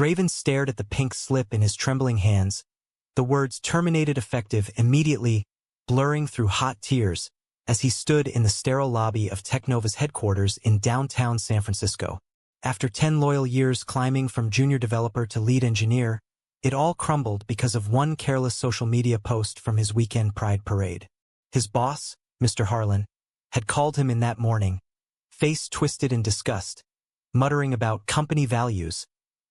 Draven stared at the pink slip in his trembling hands, the words terminated effective immediately, blurring through hot tears, as he stood in the sterile lobby of Technova's headquarters in downtown San Francisco. After 10 loyal years climbing from junior developer to lead engineer, it all crumbled because of one careless social media post from his weekend pride parade. His boss, Mr. Harlan, had called him in that morning, face twisted in disgust, muttering about company values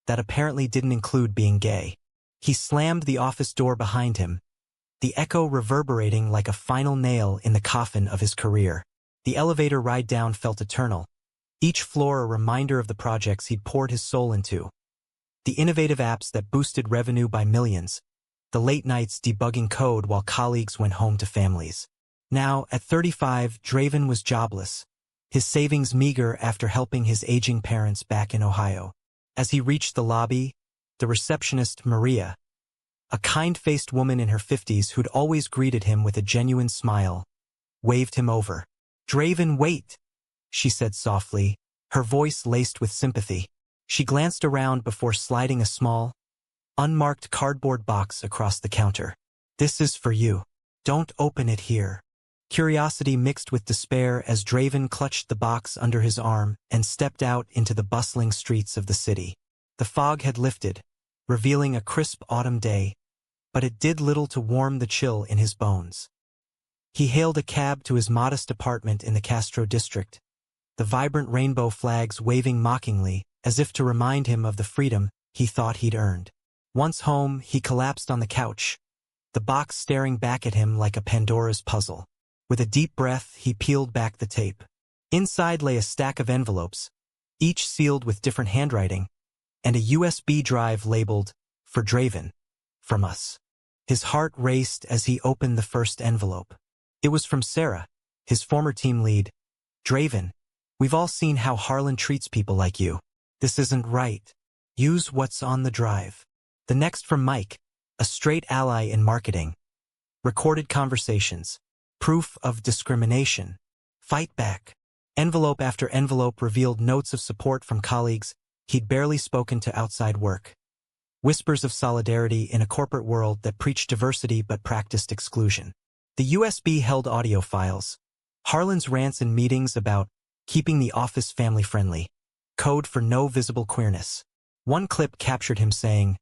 that apparently didn't include being gay. He slammed the office door behind him, the echo reverberating like a final nail in the coffin of his career. The elevator ride down felt eternal, each floor a reminder of the projects he'd poured his soul into. The innovative apps that boosted revenue by millions, the late nights debugging code while colleagues went home to families. Now, at 35, Draven was jobless, his savings meager after helping his aging parents back in Ohio. As he reached the lobby, the receptionist, Maria, a kind-faced woman in her 50s who'd always greeted him with a genuine smile, waved him over. "Draven, wait," she said softly, her voice laced with sympathy. She glanced around before sliding a small, unmarked cardboard box across the counter. "This is for you. Don't open it here." Curiosity mixed with despair as Draven clutched the box under his arm and stepped out into the bustling streets of the city. The fog had lifted, revealing a crisp autumn day, but it did little to warm the chill in his bones. He hailed a cab to his modest apartment in the Castro district, the vibrant rainbow flags waving mockingly as if to remind him of the freedom he thought he'd earned. Once home, he collapsed on the couch, the box staring back at him like a Pandora's puzzle. With a deep breath, he peeled back the tape. Inside lay a stack of envelopes, each sealed with different handwriting, and a USB drive labeled, "For Draven, from us." His heart raced as he opened the first envelope. It was from Sarah, his former team lead. "Draven, we've all seen how Harlan treats people like you. This isn't right. Use what's on the drive." The next from Mike, a straight ally in marketing. Recorded conversations. Proof of discrimination. Fight back. Envelope after envelope revealed notes of support from colleagues he'd barely spoken to outside work. Whispers of solidarity in a corporate world that preached diversity but practiced exclusion. The USB held audio files. Harlan's rants in meetings about keeping the office family-friendly. Code for no visible queerness. One clip captured him saying,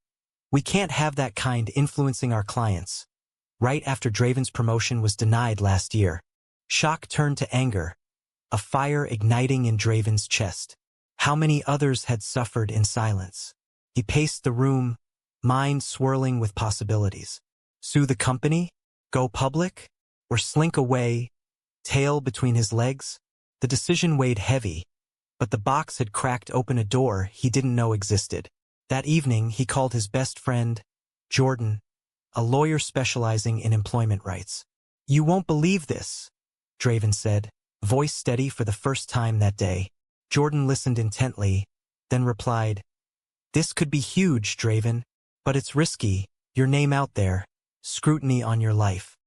"We can't have that kind influencing our clients," right after Draven's promotion was denied last year. Shock turned to anger, a fire igniting in Draven's chest. How many others had suffered in silence? He paced the room, mind swirling with possibilities. Sue the company? Go public? Or slink away, tail between his legs? The decision weighed heavy, but the box had cracked open a door he didn't know existed. That evening, he called his best friend, Jordan, a lawyer specializing in employment rights. "You won't believe this," Draven said, voice steady for the first time that day. Jordan listened intently, then replied, "This could be huge, Draven, but it's risky, your name out there, scrutiny on your life."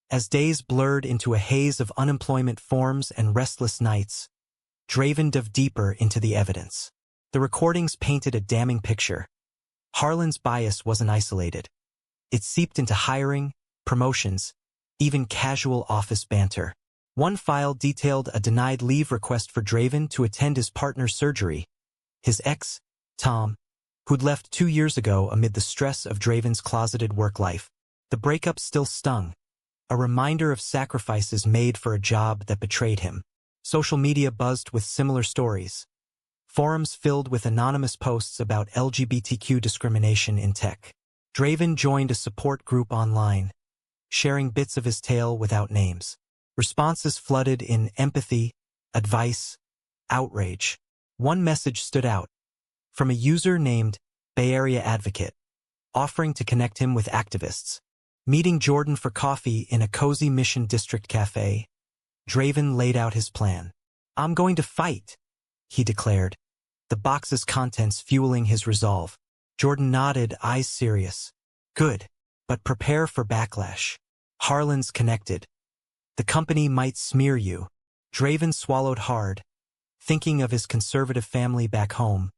As days blurred into a haze of unemployment forms and restless nights, Draven dove deeper into the evidence. The recordings painted a damning picture. Harlan's bias wasn't isolated. It seeped into hiring, promotions, even casual office banter. One file detailed a denied leave request for Draven to attend his partner's surgery. His ex, Tom, who'd left 2 years ago amid the stress of Draven's closeted work life. The breakup still stung, a reminder of sacrifices made for a job that betrayed him. Social media buzzed with similar stories. Forums filled with anonymous posts about LGBTQ discrimination in tech. Draven joined a support group online, sharing bits of his tale without names. Responses flooded in empathy, advice, outrage. One message stood out, from a user named Bay Area Advocate, offering to connect him with activists. Meeting Jordan for coffee in a cozy Mission District cafe, Draven laid out his plan. "I'm going to fight," he declared, the box's contents fueling his resolve. Jordan nodded, eyes serious. "Good, but prepare for backlash. Harlan's connected. The company might smear you." Draven swallowed hard, thinking of his conservative family back home,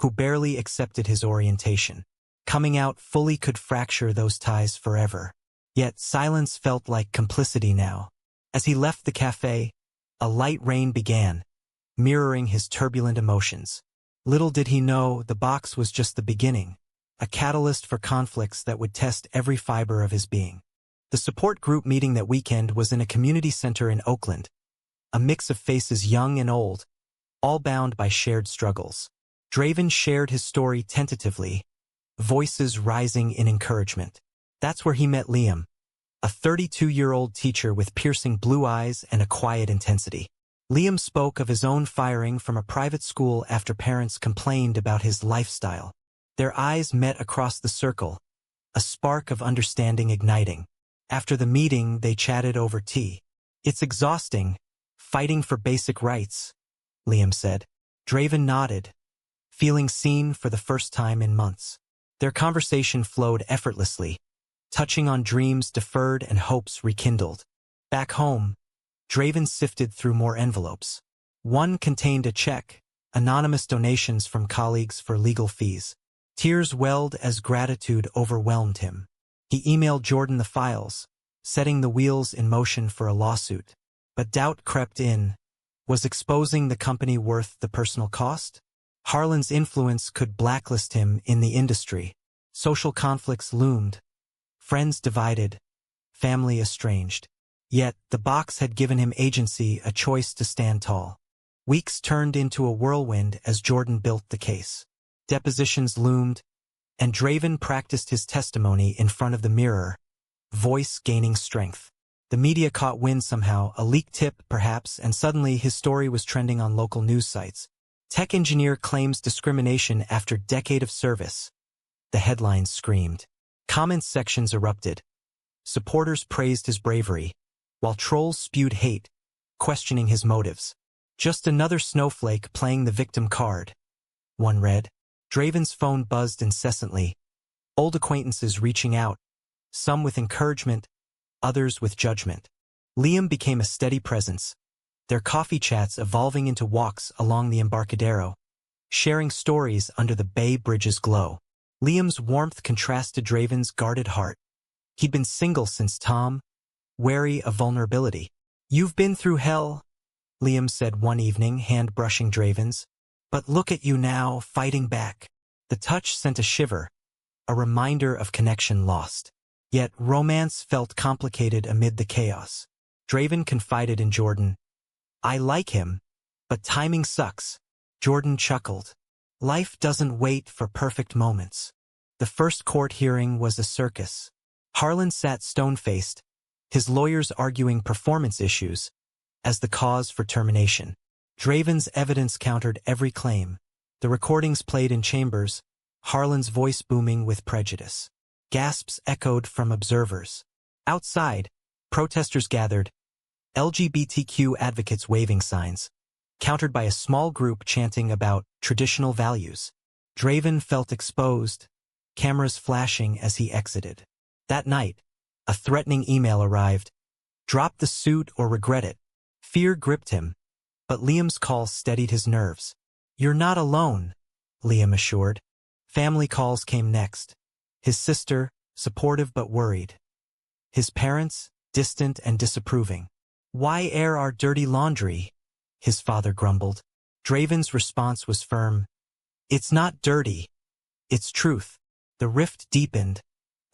who barely accepted his orientation. Coming out fully could fracture those ties forever. Yet silence felt like complicity now. As he left the cafe, a light rain began, mirroring his turbulent emotions. Little did he know the box was just the beginning, a catalyst for conflicts that would test every fiber of his being. The support group meeting that weekend was in a community center in Oakland, a mix of faces young and old, all bound by shared struggles. Draven shared his story tentatively, voices rising in encouragement. That's where he met Liam, a 32-year-old teacher with piercing blue eyes and a quiet intensity. Liam spoke of his own firing from a private school after parents complained about his lifestyle. Their eyes met across the circle, a spark of understanding igniting. After the meeting, they chatted over tea. "It's exhausting, fighting for basic rights," Liam said. Draven nodded, feeling seen for the first time in months. Their conversation flowed effortlessly, touching on dreams deferred and hopes rekindled. Back home, Draven sifted through more envelopes. One contained a check, anonymous donations from colleagues for legal fees. Tears welled as gratitude overwhelmed him. He emailed Jordan the files, setting the wheels in motion for a lawsuit. But doubt crept in. Was exposing the company worth the personal cost? Harlan's influence could blacklist him in the industry. Social conflicts loomed. Friends divided. Family estranged. Yet, the box had given him agency, a choice to stand tall. Weeks turned into a whirlwind as Jordan built the case. Depositions loomed, and Draven practiced his testimony in front of the mirror, voice gaining strength. The media caught wind somehow, a leaked tip perhaps, and suddenly his story was trending on local news sites. Tech engineer claims discrimination after decade of service. The headlines screamed. Comments sections erupted. Supporters praised his bravery, while trolls spewed hate, questioning his motives. "Just another snowflake playing the victim card," one read. Draven's phone buzzed incessantly, old acquaintances reaching out, some with encouragement, others with judgment. Liam became a steady presence, their coffee chats evolving into walks along the Embarcadero, sharing stories under the Bay Bridge's glow. Liam's warmth contrasted Draven's guarded heart. He'd been single since Tom, wary of vulnerability. "You've been through hell," Liam said one evening, hand brushing Draven's. "But look at you now, fighting back." The touch sent a shiver, a reminder of connection lost. Yet romance felt complicated amid the chaos. Draven confided in Jordan. "I like him, but timing sucks." Jordan chuckled. "Life doesn't wait for perfect moments." The first court hearing was a circus. Harlan sat stone-faced, his lawyers arguing performance issues as the cause for termination. Draven's evidence countered every claim. The recordings played in chambers, Harlan's voice booming with prejudice. Gasps echoed from observers. Outside, protesters gathered, LGBTQ advocates waving signs, countered by a small group chanting about traditional values. Draven felt exposed, cameras flashing as he exited. That night, a threatening email arrived. "Drop the suit or regret it." Fear gripped him, but Liam's call steadied his nerves. "You're not alone," Liam assured. Family calls came next. His sister, supportive but worried. His parents, distant and disapproving. "Why air our dirty laundry?" his father grumbled. Draven's response was firm. "It's not dirty. It's truth." The rift deepened,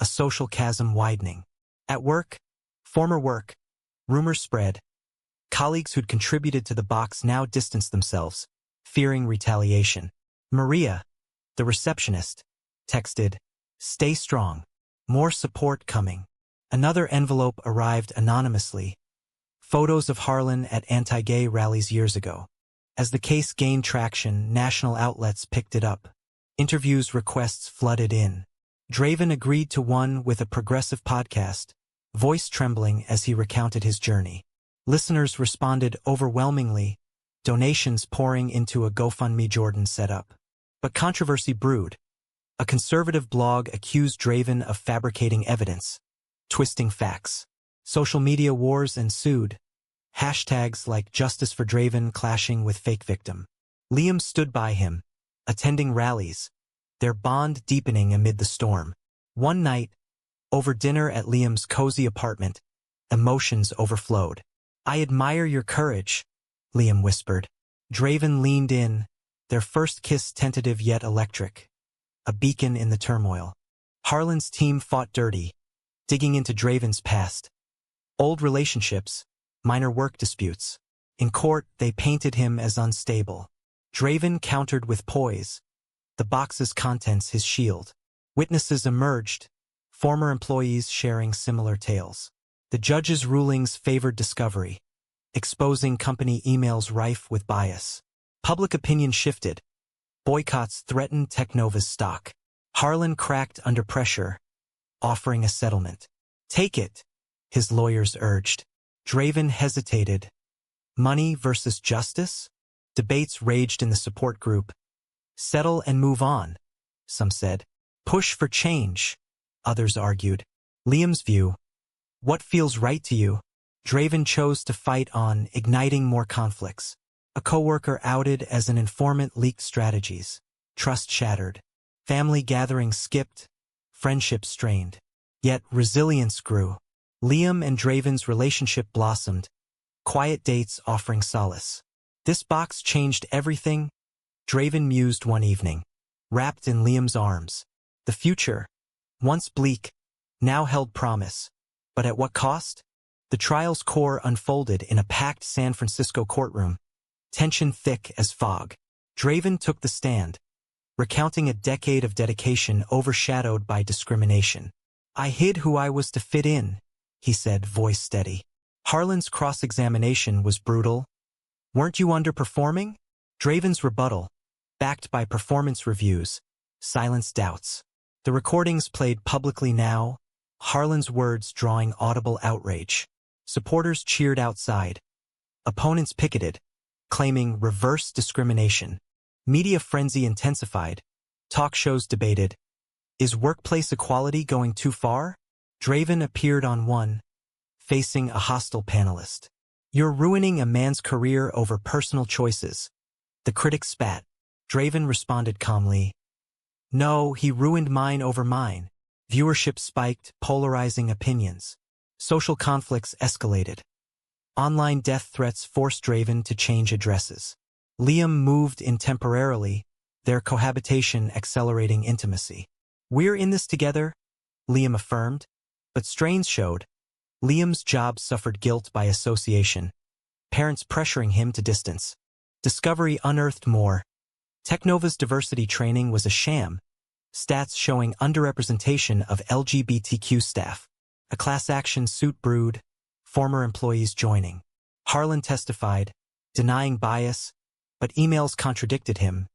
a social chasm widening. At work, rumors spread. Colleagues who'd contributed to the box now distanced themselves, fearing retaliation. Maria, the receptionist, texted, "Stay strong. More support coming." Another envelope arrived anonymously. Photos of Harlan at anti-gay rallies years ago. As the case gained traction, national outlets picked it up. Interviews requests flooded in. Draven agreed to one with a progressive podcast, voice trembling as he recounted his journey. Listeners responded overwhelmingly, donations pouring into a GoFundMe Jordan set up. But controversy brewed. A conservative blog accused Draven of fabricating evidence, twisting facts. Social media wars ensued, hashtags like Justice for Draven clashing with fake victim. Liam stood by him, attending rallies, their bond deepening amid the storm. One night, over dinner at Liam's cozy apartment, emotions overflowed. "I admire your courage," Liam whispered. Draven leaned in, their first kiss tentative yet electric, a beacon in the turmoil. Harlan's team fought dirty, digging into Draven's past. Old relationships, minor work disputes. In court, they painted him as unstable. Draven countered with poise, the box's contents his shield. Witnesses emerged, former employees sharing similar tales. The judge's rulings favored discovery, exposing company emails rife with bias. Public opinion shifted. Boycotts threatened Technova's stock. Harlan cracked under pressure, offering a settlement. "Take it," his lawyers urged. Draven hesitated. Money versus justice? Debates raged in the support group. "Settle and move on," some said. "Push for change," others argued. Liam's view: "What feels right to you?" Draven chose to fight on, igniting more conflicts. A coworker outed as an informant leaked strategies. Trust shattered. Family gatherings skipped. Friendships strained. Yet resilience grew. Liam and Draven's relationship blossomed, quiet dates offering solace. "This box changed everything," Draven mused one evening, wrapped in Liam's arms. The future, once bleak, now held promise. But at what cost? The trial's core unfolded in a packed San Francisco courtroom, tension thick as fog. Draven took the stand, recounting a decade of dedication overshadowed by discrimination. "I hid who I was to fit in," he said, voice steady. Harlan's cross-examination was brutal. "Weren't you underperforming?" Draven's rebuttal, backed by performance reviews, silenced doubts. The recordings played publicly now, Harlan's words drawing audible outrage. Supporters cheered outside. Opponents picketed, claiming reverse discrimination. Media frenzy intensified. Talk shows debated. Is workplace equality going too far? Draven appeared on one, facing a hostile panelist. "You're ruining a man's career over personal choices." The critic spat. Draven responded calmly. "No, he ruined mine over mine." Viewership spiked, polarizing opinions. Social conflicts escalated. Online death threats forced Draven to change addresses. Liam moved in temporarily, their cohabitation accelerating intimacy. "We're in this together," Liam affirmed, but strains showed. Liam's job suffered guilt by association, parents pressuring him to distance. Discovery unearthed more. Technova's diversity training was a sham, stats showing underrepresentation of LGBTQ staff. A class action suit brewed, former employees joining. Harlan testified, denying bias, but emails contradicted him.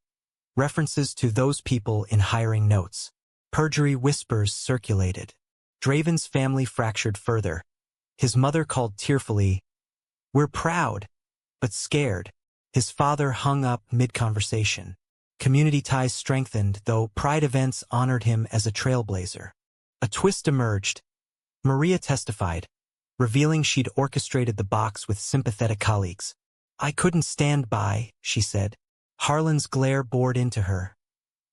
References to those people in hiring notes. Perjury whispers circulated. Draven's family fractured further. His mother called tearfully, "We're proud, but scared." His father hung up mid-conversation. Community ties strengthened, though Pride events honored him as a trailblazer. A twist emerged. Maria testified, revealing she'd orchestrated the box with sympathetic colleagues. "I couldn't stand by," she said. Harlan's glare bored into her.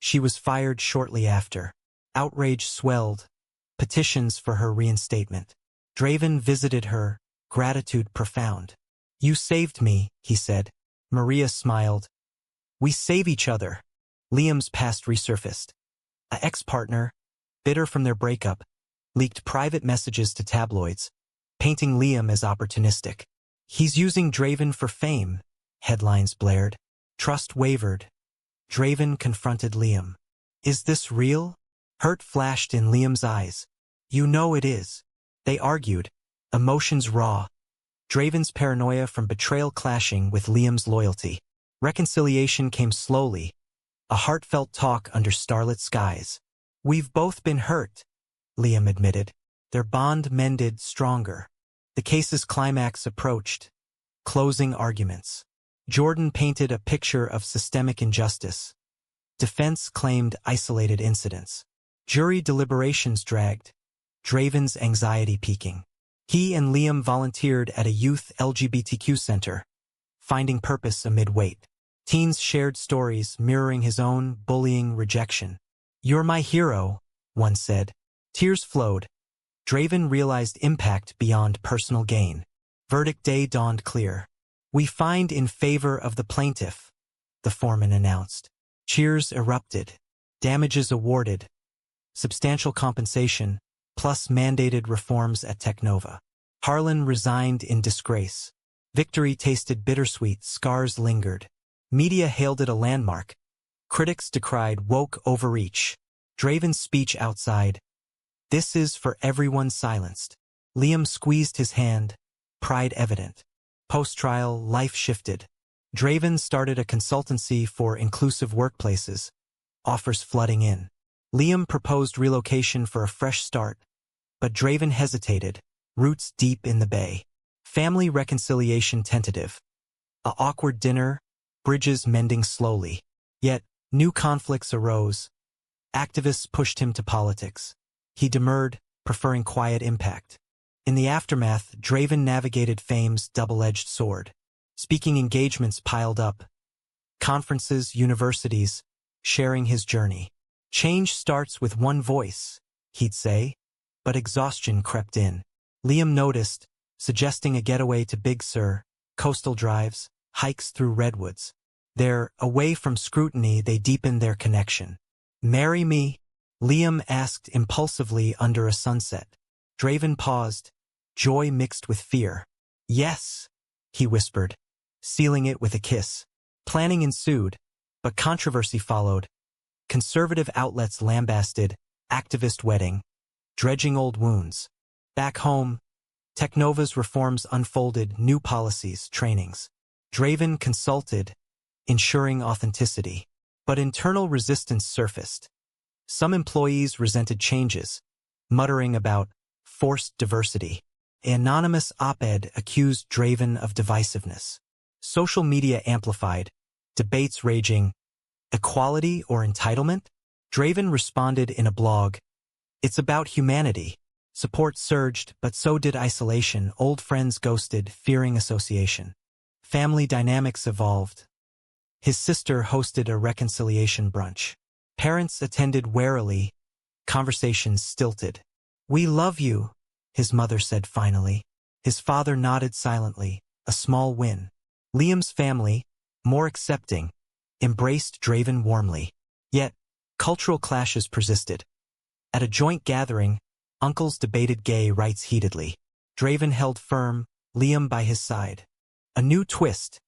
She was fired shortly after. Outrage swelled, petitions for her reinstatement. Draven visited her, gratitude profound. "You saved me," he said. Maria smiled. "We save each other." Liam's past resurfaced. A ex-partner, bitter from their breakup, leaked private messages to tabloids, painting Liam as opportunistic. "He's using Draven for fame," headlines blared. Trust wavered. Draven confronted Liam. "Is this real?" Hurt flashed in Liam's eyes. "You know it is." They argued, emotions raw. Draven's paranoia from betrayal clashing with Liam's loyalty. Reconciliation came slowly, a heartfelt talk under starlit skies. "We've both been hurt," Liam admitted. Their bond mended stronger. The case's climax approached. Closing arguments. Jordan painted a picture of systemic injustice. Defense claimed isolated incidents. Jury deliberations dragged. Draven's anxiety peaking. He and Liam volunteered at a youth LGBTQ center, finding purpose amid weight. Teens shared stories mirroring his own bullying rejection. "You're my hero," one said. Tears flowed. Draven realized impact beyond personal gain. Verdict day dawned clear. "We find in favor of the plaintiff," the foreman announced. Cheers erupted. Damages awarded. Substantial compensation, plus mandated reforms at Technova. Harlan resigned in disgrace. Victory tasted bittersweet, scars lingered. Media hailed it a landmark. Critics decried woke overreach. Draven's speech outside. "This is for everyone silenced." Liam squeezed his hand, pride evident. Post-trial, life shifted. Draven started a consultancy for inclusive workplaces, offers flooding in. Liam proposed relocation for a fresh start, but Draven hesitated, roots deep in the bay. Family reconciliation tentative. A awkward dinner, bridges mending slowly. Yet, new conflicts arose. Activists pushed him to politics. He demurred, preferring quiet impact. In the aftermath, Draven navigated fame's double-edged sword. Speaking engagements piled up. Conferences, universities, sharing his journey. "Change starts with one voice," he'd say, but exhaustion crept in. Liam noticed, suggesting a getaway to Big Sur, coastal drives, hikes through redwoods. There, away from scrutiny, they deepened their connection. "Marry me?" Liam asked impulsively under a sunset. Draven paused, joy mixed with fear. "Yes," he whispered, sealing it with a kiss. Planning ensued, but controversy followed. Conservative outlets lambasted, activist wedding, dredging old wounds. Back home, Technova's reforms unfolded, new policies, trainings. Draven consulted, ensuring authenticity. But internal resistance surfaced. Some employees resented changes, muttering about forced diversity. An anonymous op-ed accused Draven of divisiveness. Social media amplified, debates raging. Equality or entitlement? Draven responded in a blog. "It's about humanity." Support surged, but so did isolation. Old friends ghosted, fearing association. Family dynamics evolved. His sister hosted a reconciliation brunch. Parents attended warily, conversations stilted. "We love you," his mother said finally. His father nodded silently, a small win. Liam's family, more accepting, embraced Draven warmly. Yet, cultural clashes persisted. At a joint gathering, uncles debated gay rights heatedly. Draven held firm, Liam by his side. A new twist.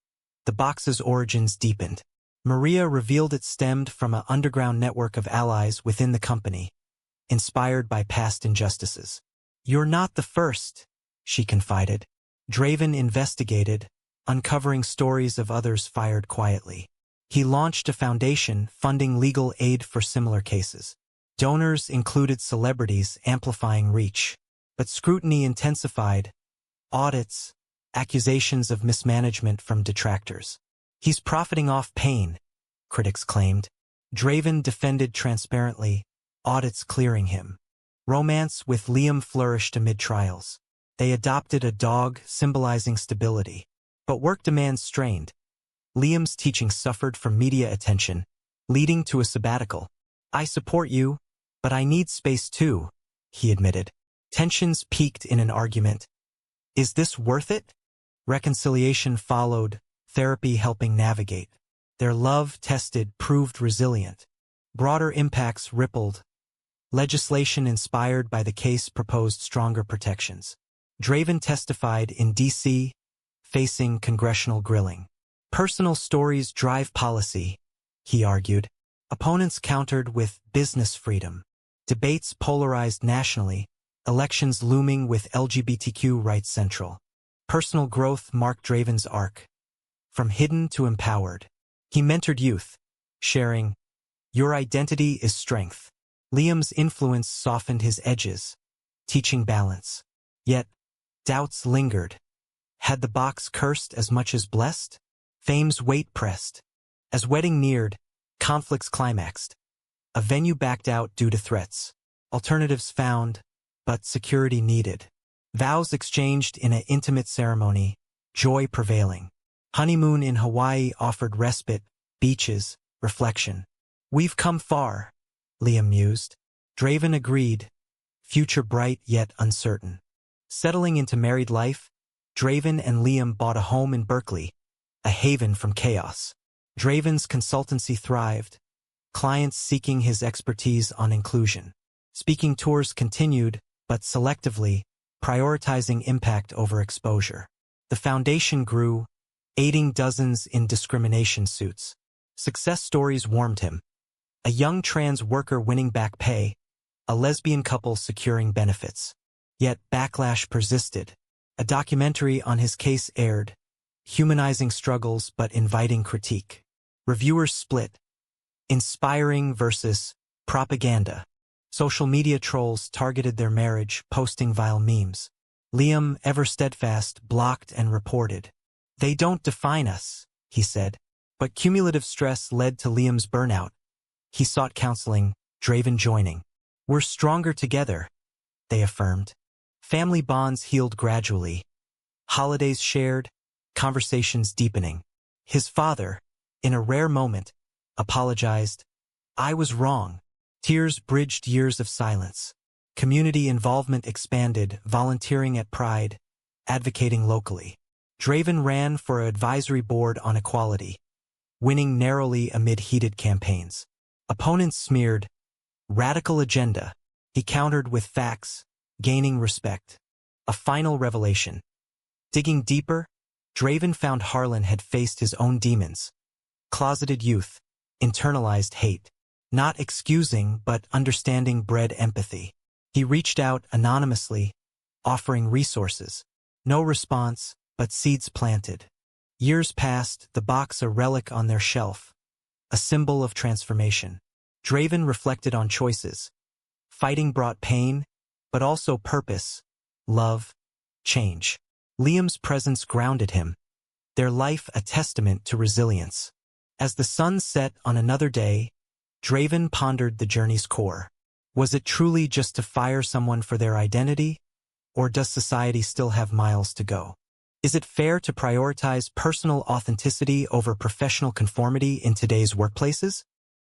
The box's origins deepened. Maria revealed it stemmed from an underground network of allies within the company, inspired by past injustices. "You're not the first," she confided. Draven investigated, uncovering stories of others fired quietly. He launched a foundation funding legal aid for similar cases. Donors included celebrities amplifying reach. But scrutiny intensified. Audits, accusations of mismanagement from detractors. "He's profiting off pain," critics claimed. Draven defended transparently, audits clearing him. Romance with Liam flourished amid trials. They adopted a dog symbolizing stability. But work demands strained. Liam's teaching suffered from media attention, leading to a sabbatical. "I support you, but I need space too," he admitted. Tensions peaked in an argument. "Is this worth it?" Reconciliation followed, therapy helping navigate. Their love, tested, proved resilient. Broader impacts rippled. Legislation inspired by the case proposed stronger protections. Draven testified in D.C., facing congressional grilling. "Personal stories drive policy," he argued. Opponents countered with business freedom. Debates polarized nationally, elections looming with LGBTQ rights central. Personal growth marked Draven's arc. From hidden to empowered. He mentored youth, sharing, "Your identity is strength." Liam's influence softened his edges, teaching balance. Yet, doubts lingered. Had the box cursed as much as blessed? Fame's weight pressed. As wedding neared, conflicts climaxed. A venue backed out due to threats. Alternatives found, but security needed. Vows exchanged in an intimate ceremony, joy prevailing. Honeymoon in Hawaii offered respite, beaches, reflection. We've come far, Liam mused. Draven agreed, future bright yet uncertain. Settling into married life, Draven and Liam bought a home in Berkeley, a haven from chaos. Draven's consultancy thrived, clients seeking his expertise on inclusion. Speaking tours continued, but selectively, prioritizing impact over exposure. The foundation grew, aiding dozens in discrimination suits. Success stories warmed him. A young trans worker winning back pay, a lesbian couple securing benefits. Yet backlash persisted. A documentary on his case aired, humanizing struggles but inviting critique. Reviewers split. Inspiring versus propaganda. Social media trolls targeted their marriage, posting vile memes. Liam, ever steadfast, blocked and reported. They don't define us, he said. But cumulative stress led to Liam's burnout. He sought counseling, Draven joining. We're stronger together, they affirmed. Family bonds healed gradually. Holidays shared, conversations deepening. His father, in a rare moment, apologized. I was wrong. Tears bridged years of silence. Community involvement expanded, volunteering at Pride, advocating locally. Draven ran for an advisory board on equality, winning narrowly amid heated campaigns. Opponents smeared, radical agenda. He countered with facts, gaining respect. A final revelation. Digging deeper, Draven found Harlan had faced his own demons. Closeted youth, internalized hate. Not excusing but understanding bred empathy. He reached out anonymously, offering resources. No response, but seeds planted. Years passed, the box a relic on their shelf. A symbol of transformation. Draven reflected on choices. Fighting brought pain, but also purpose, love, change. Liam's presence grounded him, their life a testament to resilience. As the sun set on another day, Draven pondered the journey's core. Was it truly just to fire someone for their identity? Or does society still have miles to go? Is it fair to prioritize personal authenticity over professional conformity in today's workplaces?